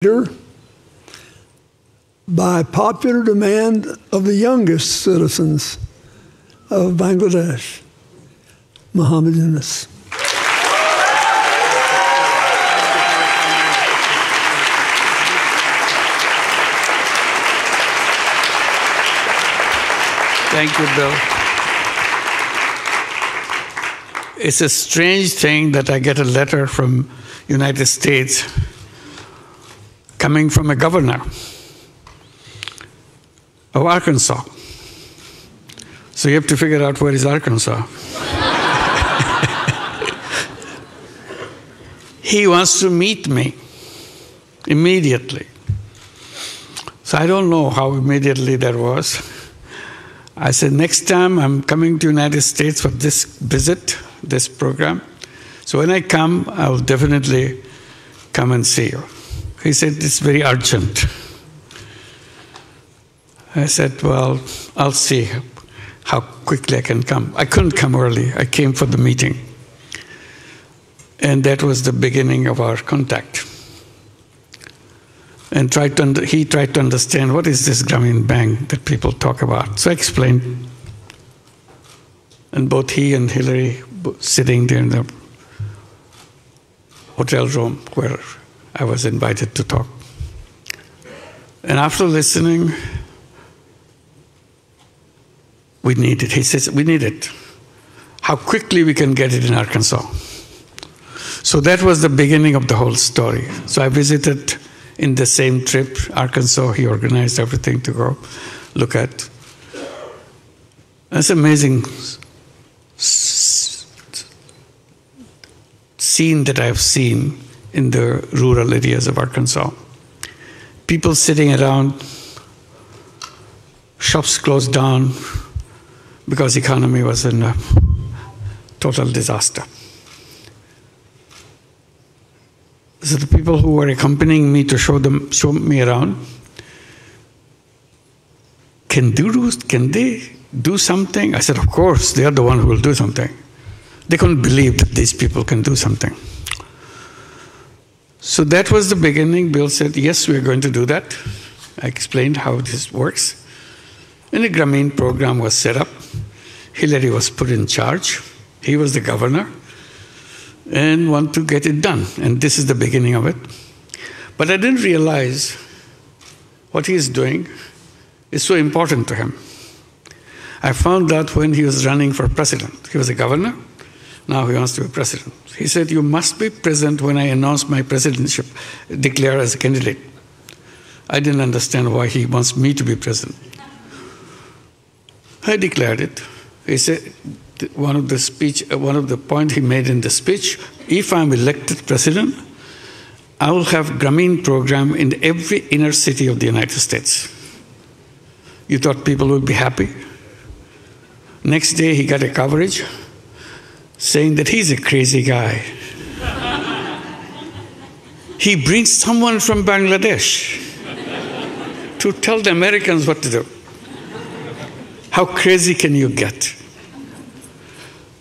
by popular demand of the youngest citizens of Bangladesh, Muhammad Yunus. Thank you, Bill. It's a strange thing that I get a letter from United States coming from a governor of Arkansas. So you have to figure out where is Arkansas. He wants to meet me immediately. So I don't know how immediately that was. I said, next time I'm coming to United States for this visit, this program. So when I come, I'll definitely come and see you. He said, it's very urgent. I said, well, I'll see how quickly I can come. I couldn't come early. I came for the meeting. And that was the beginning of our contact. And he tried to understand, what is this Grameen Bank that people talk about? So I explained. And both he and Hillary sitting there in the hotel room where I was invited to talk. And after listening, we need it. He says, we need it. How quickly we can get it in Arkansas. So that was the beginning of the whole story. So I visited in the same trip, Arkansas. He organized everything to go look at. That's amazing scene that I've seen in the rural areas of Arkansas. People sitting around, shops closed down because the economy was in a total disaster. So the people who were accompanying me to show me around, can they do something? I said, of course, they are the one who will do something. They couldn't believe that these people can do something. So that was the beginning. Bill said, yes, we are going to do that. I explained how this works. And the Grameen program was set up. Hillary was put in charge. He was the governor and want to get it done. And this is the beginning of it. But I didn't realize what he is doing is so important to him. I found out when he was running for president. He was a governor. Now he wants to be president. He said, you must be present when I announce my presidentship, declare as a candidate. I didn't understand why he wants me to be president. I declared it. He said, one of the points he made in the speech, if I'm elected president, I will have Grameen program in every inner city of the United States. You thought people would be happy? Next day he got a coverage saying that he's a crazy guy. He brings someone from Bangladesh to tell the Americans what to do. How crazy can you get?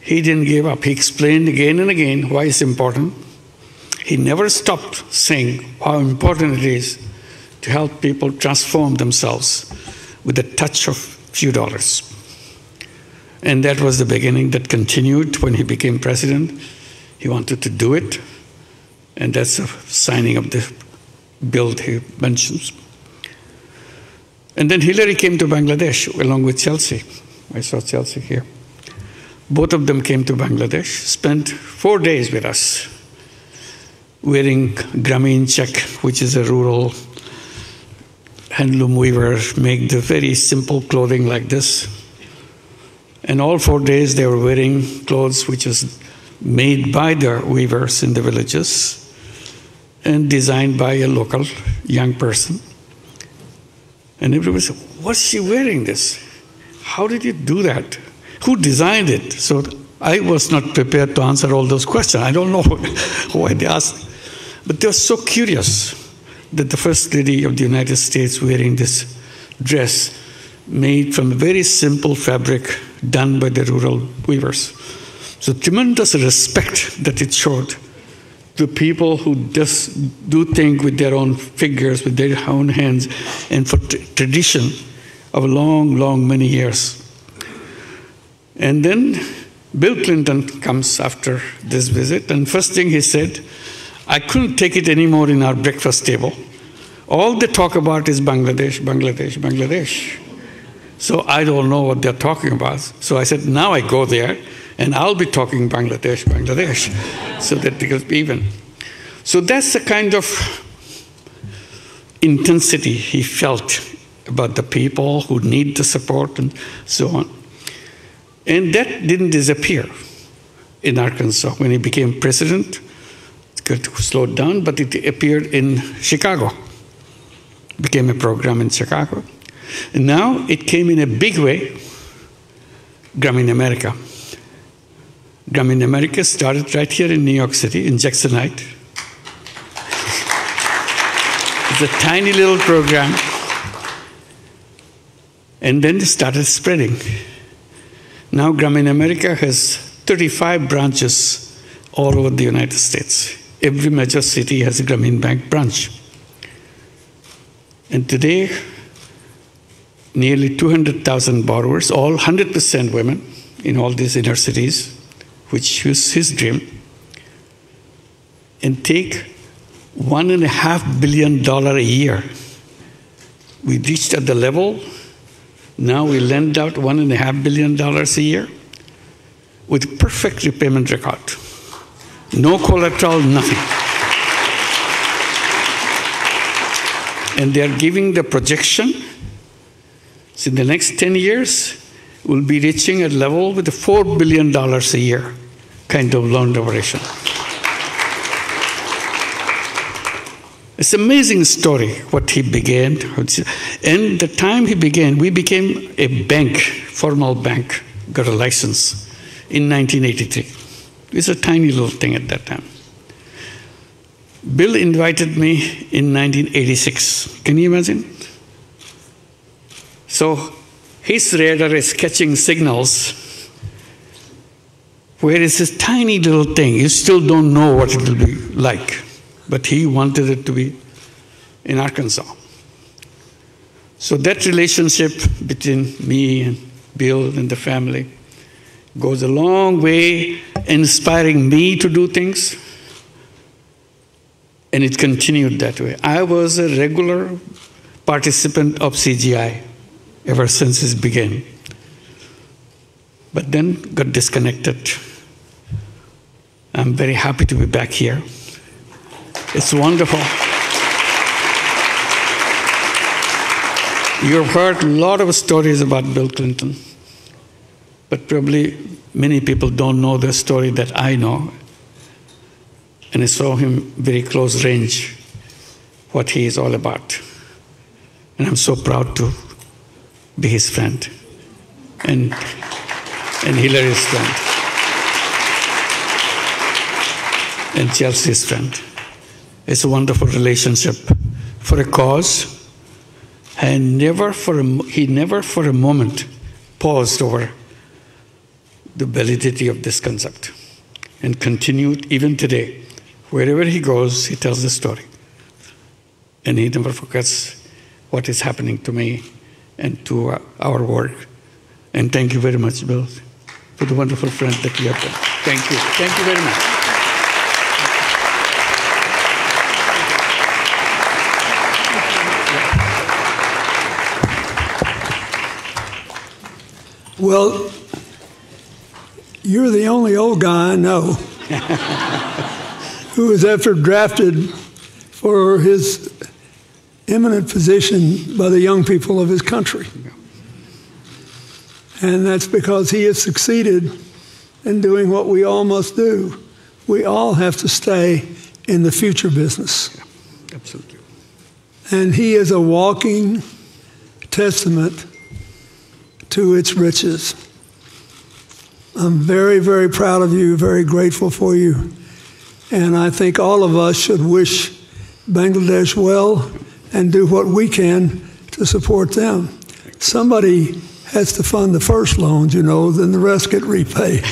He didn't give up. He explained again and again why it's important. He never stopped saying how important it is to help people transform themselves with a touch of few dollars. And that was the beginning that continued when he became president. He wanted to do it. And that's the signing of the bill he mentions. And then Hillary came to Bangladesh along with Chelsea. I saw Chelsea here. Both of them came to Bangladesh, spent 4 days with us, wearing Grameen check, which is a rural handloom weaver, make the very simple clothing like this. And all 4 days they were wearing clothes which was made by the weavers in the villages and designed by a local young person. And everybody said, what's she wearing this? How did you do that? Who designed it? So I was not prepared to answer all those questions. I don't know why they asked. But they were so curious that the First Lady of the United States wearing this dress made from a very simple fabric done by the rural weavers. So tremendous respect that it showed to people who just do things with their own fingers, with their own hands, and for tradition of long, many years. And then Bill Clinton comes after this visit, and first thing he said, I couldn't take it anymore in our breakfast table. All they talk about is Bangladesh, Bangladesh, Bangladesh. So I don't know what they're talking about. So I said, now I go there, and I'll be talking Bangladesh, Bangladesh, so that it will be even. So that's the kind of intensity he felt about the people who need the support and so on. And that didn't disappear in Arkansas. When he became president, it slowed down, but it appeared in Chicago. Became a program in Chicago. And now it came in a big way, Grameen America. Grameen America started right here in New York City, in Jackson Heights. It's a tiny little program. And then it started spreading. Now Grameen America has 35 branches all over the United States. Every major city has a Grameen Bank branch. And today, nearly 200,000 borrowers, all 100% women in all these inner cities, which is his dream, and take $1.5 billion a year. We reached at the level, now we lend out $1.5 billion a year with perfect repayment record. No collateral, nothing. And they are giving the projection, so in the next 10 years, we'll be reaching a level with $4 billion a year kind of loan duration. It's an amazing story, what he began. And the time he began, we became a bank, formal bank, got a license in 1983. It was a tiny little thing at that time. Bill invited me in 1986. Can you imagine? So his radar is catching signals where it's this tiny little thing. You still don't know what it will be like. But he wanted it to be in Arkansas. So that relationship between me and Bill and the family goes a long way, inspiring me to do things. And it continued that way. I was a regular participant of CGI ever since it began. But then got disconnected. I'm very happy to be back here. It's wonderful. You've heard a lot of stories about Bill Clinton, but probably many people don't know the story that I know. And I saw him very close range, what he is all about. And I'm so proud to be his friend and Hillary's friend and Chelsea's friend. It's a wonderful relationship for a cause, and he never for a moment paused over the validity of this concept and continued even today. Wherever he goes, he tells the story. And he never forgets what is happening to me and to our work. And thank you very much, Bill, for the wonderful friend that you have been. Thank you. Thank you very much. Well, you're the only old guy I know who was ever drafted for his eminent position by the young people of his country. And that's because he has succeeded in doing what we all must do. We all have to stay in the future business. Yeah, absolutely. And he is a walking testament to its riches. I'm very, very proud of you, very grateful for you. And I think all of us should wish Bangladesh well and do what we can to support them. Somebody has to fund the first loans, you know, then the rest get repaid.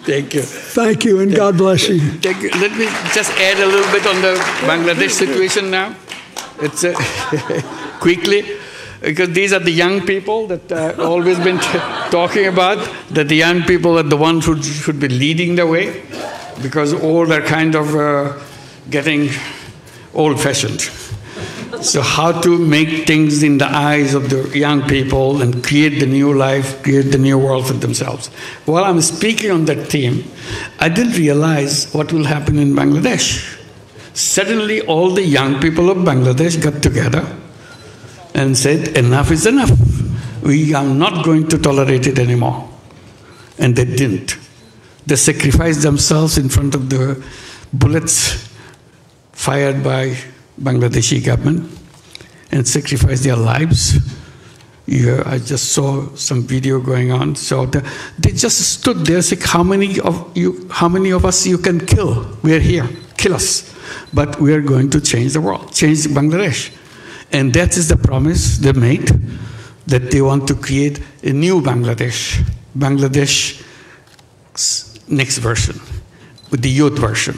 Thank you. Thank you, and God bless you. Thank you. Let me just add a little bit on the Bangladesh situation now. It's quickly, because these are the young people that I've always been talking about, that the young people are the ones who should be leading the way, because all are kind of getting old-fashioned. So how to make things in the eyes of the young people and create the new life, create the new world for themselves. While I'm speaking on that theme, I didn't realize what will happen in Bangladesh. Suddenly all the young people of Bangladesh got together and said, enough is enough. We are not going to tolerate it anymore. And they didn't. They sacrificed themselves in front of the bullets fired by Bangladeshi government and sacrificed their lives. Yeah, I just saw some video going on. So they just stood there and said, how many of us you can kill? We are here, kill us. But we are going to change the world, change Bangladesh. And that is the promise they made, that they want to create a new Bangladesh, Bangladesh next version, with the youth version.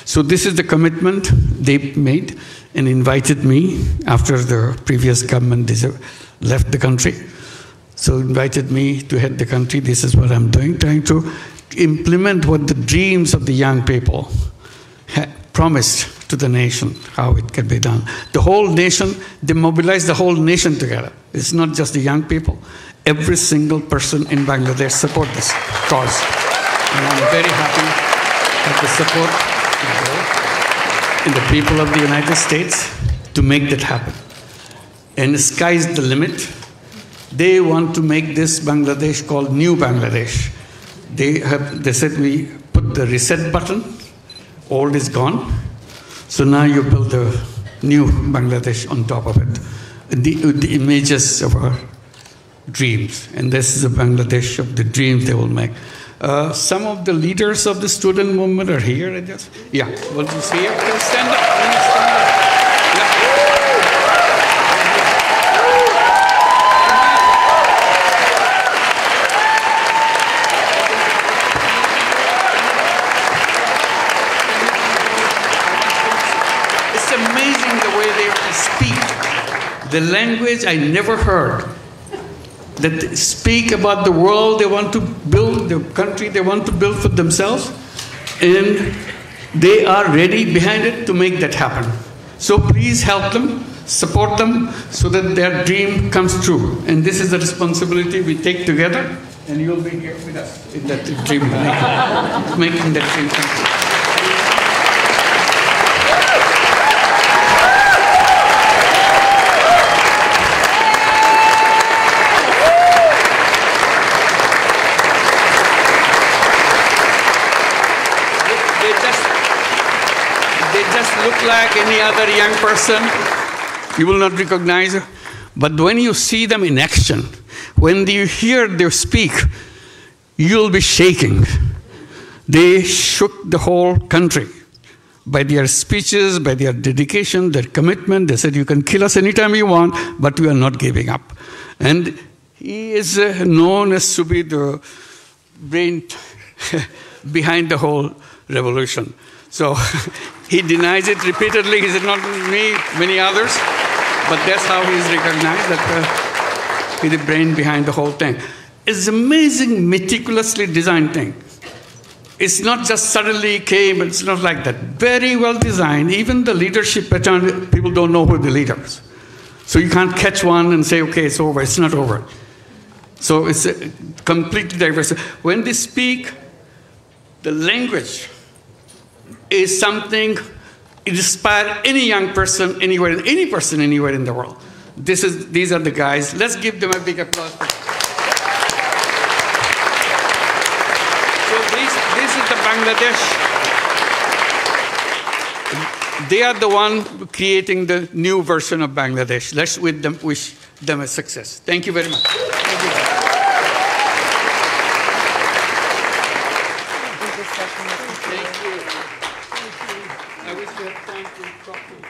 So this is the commitment they made and invited me after the previous government left the country. So invited me to head the country. This is what I'm doing, trying to implement what the dreams of the young people had promised to the nation, how it can be done. The whole nation, they mobilized the whole nation together. It's not just the young people. Every single person in Bangladesh support this cause. And I'm very happy at the support in the people of the United States to make that happen. And the sky's the limit. They want to make this Bangladesh called New Bangladesh. They said we put the reset button, old is gone. So now you build a new Bangladesh on top of it. The images of our dreams. And this is a Bangladesh of the dreams they will make. Some of the leaders of the student movement are here. Yeah, what do you see here? Stand up. Stand up. It's amazing the way they speak. The language I never heard. That speak about the world they want to build, the country they want to build for themselves, and they are ready behind it to make that happen. So please help them, support them, so that their dream comes true. And this is the responsibility we take together, and you'll be here with us in that dream, making that dream come true. Look like any other young person, you will not recognize her. But when you see them in action, when you hear them speak, you'll be shaking. They shook the whole country by their speeches, by their dedication, their commitment. They said, you can kill us anytime you want, but we are not giving up. And he is known as to be the brain behind the whole revolution. So he denies it repeatedly. He said, not me, many others. But that's how he's recognized, that he's the brain behind the whole thing. It's an amazing, meticulously designed thing. It's not just suddenly came, it's not like that. Very well designed. Even the leadership pattern, people don't know who the leaders. So you can't catch one and say, okay, it's over. It's not over. So it's completely diverse. When they speak, the language is something it inspires any young person anywhere, any person anywhere in the world. These are the guys. Let's give them a big applause. So this is the Bangladesh. They are the one creating the new version of Bangladesh. Let's wish them a success. Thank you very much. Thank you. I wish we had time to talk to you.